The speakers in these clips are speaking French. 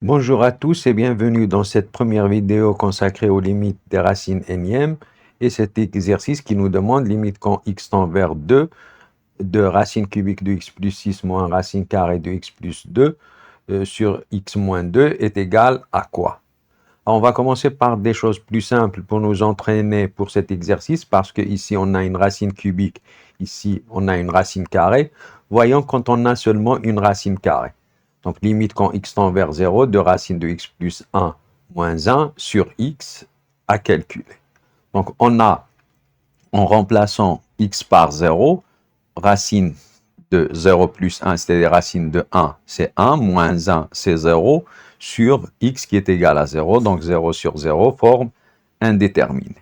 Bonjour à tous et bienvenue dans cette première vidéo consacrée aux limites des racines énièmes et cet exercice qui nous demande limite quand x tend vers 2 de racine cubique de x plus 6 moins racine carrée de x plus 2 sur x moins 2 est égal à quoi? Alors, on va commencer par des choses plus simples pour nous entraîner pour cet exercice parce que ici on a une racine cubique, ici on a une racine carrée. Voyons quand on a seulement une racine carrée. Donc, limite quand x tend vers 0 de racine de x plus 1 moins 1 sur x à calculer. Donc, on a, en remplaçant x par 0, racine de 0 plus 1, c'est-à-dire racine de 1, c'est 1, moins 1, c'est 0, sur x qui est égal à 0. Donc, 0 sur 0 forme indéterminé.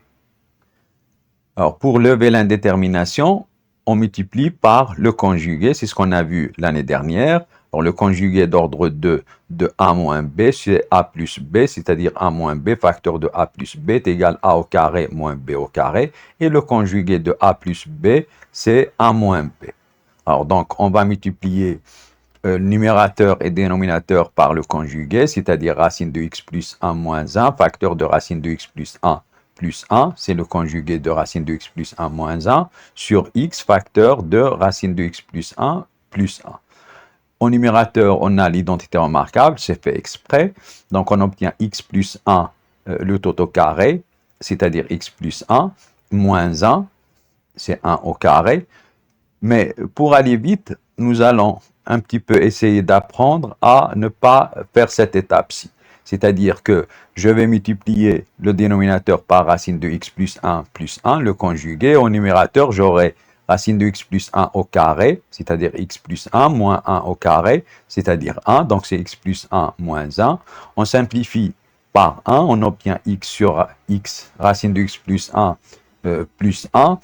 Alors, pour lever l'indétermination, on multiplie par le conjugué. C'est ce qu'on a vu l'année dernière. Alors, le conjugué d'ordre 2 de a moins b, c'est a plus b, c'est-à-dire a moins b, facteur de a plus b est égal à a au carré moins b au carré. Et le conjugué de a plus b, c'est a moins b. Alors, donc, on va multiplier numérateur et dénominateur par le conjugué, c'est-à-dire racine de x plus 1 moins 1, facteur de racine de x plus 1 plus 1, c'est le conjugué de racine de x plus 1 moins 1, sur x, facteur de racine de x plus 1 plus 1. Au numérateur, on a l'identité remarquable, c'est fait exprès, donc on obtient x plus 1, le tout au carré, c'est-à-dire x plus 1, moins 1, c'est 1 au carré, mais pour aller vite, nous allons un petit peu essayer d'apprendre à ne pas faire cette étape-ci. C'est-à-dire que je vais multiplier le dénominateur par racine de x plus 1, le conjugué. Au numérateur, j'aurai racine de x plus 1 au carré, c'est-à-dire x plus 1, moins 1 au carré, c'est-à-dire 1. Donc c'est x plus 1 moins 1. On simplifie par 1, on obtient x sur x, racine de x plus 1 plus 1.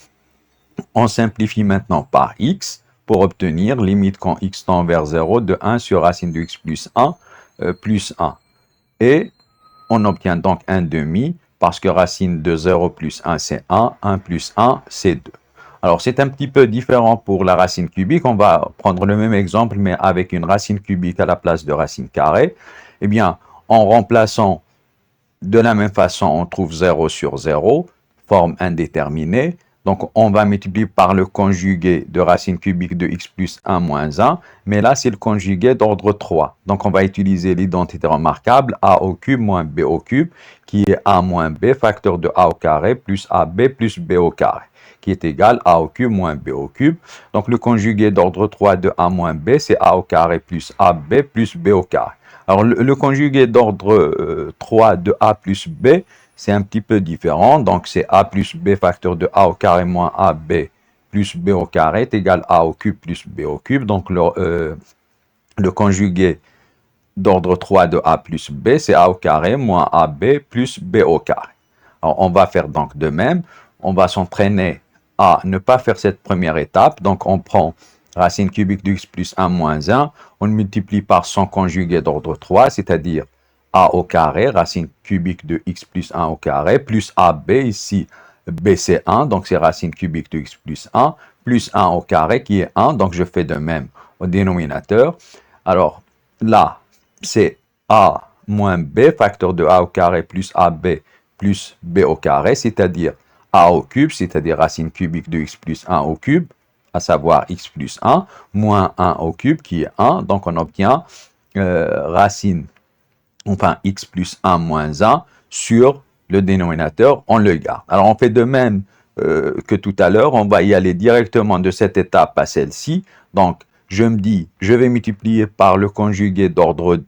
On simplifie maintenant par x pour obtenir limite quand x tend vers 0 de 1 sur racine de x plus 1 plus 1. Et on obtient donc 1 demi parce que racine de 0 plus 1 c'est 1, 1 plus 1 c'est 2. Alors c'est un petit peu différent pour la racine cubique. On va prendre le même exemple mais avec une racine cubique à la place de racine carrée. Eh bien, en remplaçant de la même façon, on trouve 0 sur 0, forme indéterminée. Donc, on va multiplier par le conjugué de racine cubique de x plus 1 moins 1. Mais là, c'est le conjugué d'ordre 3. Donc, on va utiliser l'identité remarquable a au cube moins b au cube, qui est a moins b, facteur de a au carré, plus ab plus b au carré, qui est égal à au cube moins b au cube. Donc, le conjugué d'ordre 3 de a moins b, c'est a au carré plus ab plus b au carré. Alors, le conjugué d'ordre 3 de a plus b, c'est un petit peu différent. Donc, c'est a plus b facteur de a au carré moins ab plus b au carré est égal à a au cube plus b au cube. Donc, le conjugué d'ordre 3 de a plus b, c'est a au carré moins ab plus b au carré. Alors, on va faire donc de même. On va s'entraîner à ne pas faire cette première étape. Donc, on prend racine cubique de x plus 1 moins 1, on multiplie par son conjugué d'ordre 3, c'est-à-dire a au carré, racine cubique de x plus 1 au carré, plus ab, ici b c'est 1, donc c'est racine cubique de x plus 1, plus 1 au carré qui est 1, donc je fais de même au dénominateur. Alors là, c'est a moins b, facteur de a au carré plus ab plus b au carré, c'est-à-dire a au cube, c'est-à-dire racine cubique de x plus 1 au cube, à savoir x plus 1, moins 1 au cube qui est 1. Donc on obtient x plus 1 moins 1 sur le dénominateur, on le garde. Alors on fait de même que tout à l'heure, on va y aller directement de cette étape à celle-ci. Donc je me dis, je vais multiplier par le conjugué d'ordre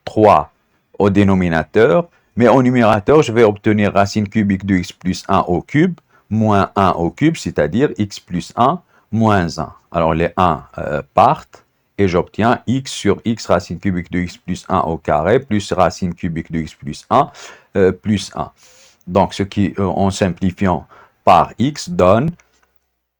3 au dénominateur, mais au numérateur, je vais obtenir racine cubique de x plus 1 au cube, moins 1 au cube, c'est-à-dire x plus 1 moins 1. Alors les 1 partent, et j'obtiens x sur x racine cubique de x plus 1 au carré, plus racine cubique de x plus 1, plus 1. Donc ce qui, en simplifiant par x, donne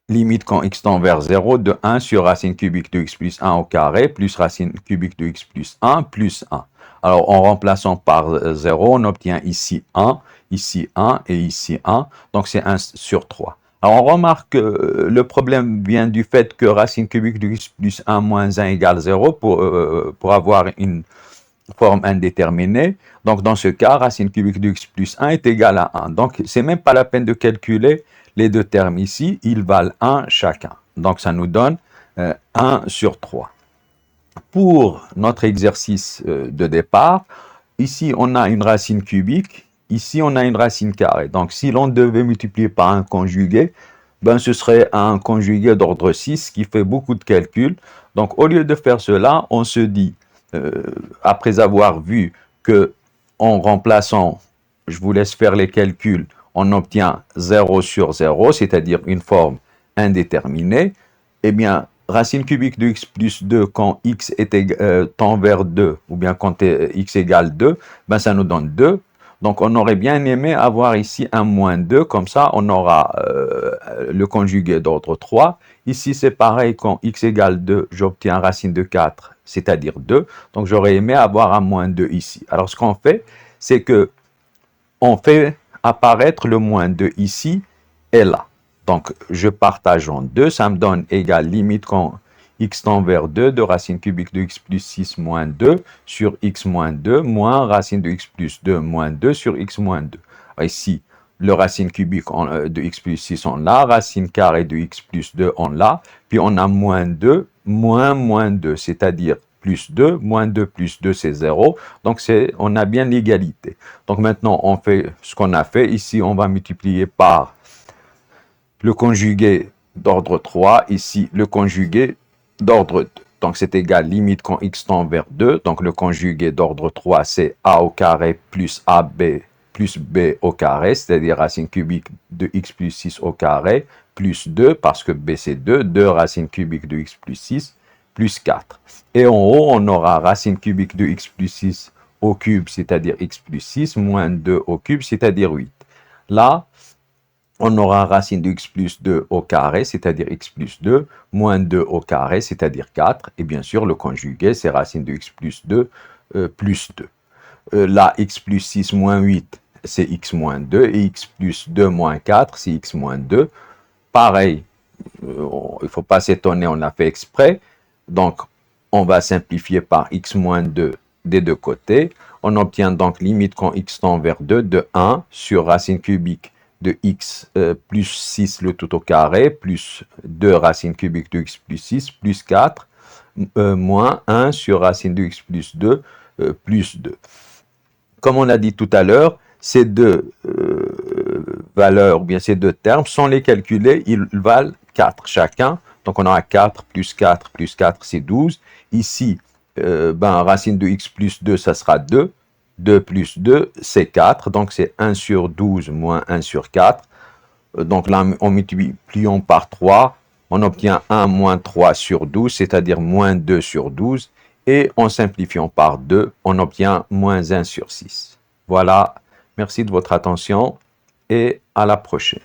limite quand x tend vers 0 de 1 sur racine cubique de x plus 1 au carré, plus racine cubique de x plus 1, plus 1. Alors, en remplaçant par 0, on obtient ici 1 et ici 1. Donc, c'est 1 sur 3. Alors, on remarque que le problème vient du fait que racine cubique de x plus 1 moins 1 égale 0 pour avoir forme indéterminée. Donc, dans ce cas, racine cubique de x plus 1 est égale à 1. Donc, c'est même pas la peine de calculer les deux termes ici. Ils valent 1 chacun. Donc, ça nous donne 1 sur 3. Pour notre exercice de départ, ici, on a une racine cubique. Ici, on a une racine carrée. Donc, si l'on devait multiplier par un conjugué, ben, ce serait un conjugué d'ordre 6 qui fait beaucoup de calculs. Donc, au lieu de faire cela, on se dit, après avoir vu que en remplaçant, je vous laisse faire les calculs, on obtient 0 sur 0, c'est-à-dire une forme indéterminée, eh bien, racine cubique de x plus 2 quand x tend vers 2, ou bien quand x égale 2, ben ça nous donne 2. Donc, on aurait bien aimé avoir ici un moins 2, comme ça, on aura le conjugué d'ordre 3. Ici, c'est pareil, quand x égale 2, j'obtiens racine de 4, c'est-à-dire 2. Donc, j'aurais aimé avoir un moins 2 ici. Alors, ce qu'on fait, c'est que on fait apparaître le moins 2 ici et là. Donc, je partage en 2, ça me donne égal limite quand x tend vers 2 de racine cubique de x plus 6 moins 2 sur x moins 2 moins racine de x plus 2 moins 2 sur x moins 2. Ici, le racine cubique de x plus 6 on l'a, racine carrée de x plus 2 on l'a, puis on a moins 2 moins 2, c'est-à-dire plus 2, moins 2 plus 2 c'est 0, donc on a bien l'égalité. Donc maintenant on fait ce qu'on a fait, ici on va multiplier par le conjugué d'ordre 3, ici le conjugué d'ordre 2. Donc c'est égal limite quand x tend vers 2, donc le conjugué d'ordre 3 c'est a au carré plus ab plus b au carré, c'est-à-dire racine cubique de x plus 6 au carré, plus 2, parce que b c'est 2, 2 racine cubique de x plus 6, plus 4. Et en haut, on aura racine cubique de x plus 6 au cube, c'est-à-dire x plus 6, moins 2 au cube, c'est-à-dire 8. Là, on aura racine de x plus 2 au carré, c'est-à-dire x plus 2, moins 2 au carré, c'est-à-dire 4. Et bien sûr, le conjugué, c'est racine de x plus 2 plus 2. Là, x plus 6 moins 8, c'est x moins 2. Et x plus 2 moins 4, c'est x moins 2. Pareil, il ne faut pas s'étonner, on l'a fait exprès. Donc, on va simplifier par x moins 2 des deux côtés. On obtient donc limite quand x tend vers 2 de 1 sur racine cubique de x plus 6 le tout au carré, plus 2 racine cubique de x plus 6, plus 4, moins 1 sur racine de x plus 2, plus 2. Comme on a dit tout à l'heure, ces deux valeurs, ou bien ces deux termes, sans les calculer, ils valent 4 chacun. Donc on aura 4 plus 4 plus 4, c'est 12. Ici, racine de x plus 2, ça sera 2. 2 plus 2, c'est 4. Donc c'est 1 sur 12 moins 1 sur 4. Donc là, en multipliant par 3, on obtient 1 moins 3 sur 12, c'est-à-dire moins 2 sur 12. Et en simplifiant par 2, on obtient moins 1 sur 6. Voilà, merci de votre attention et à la prochaine.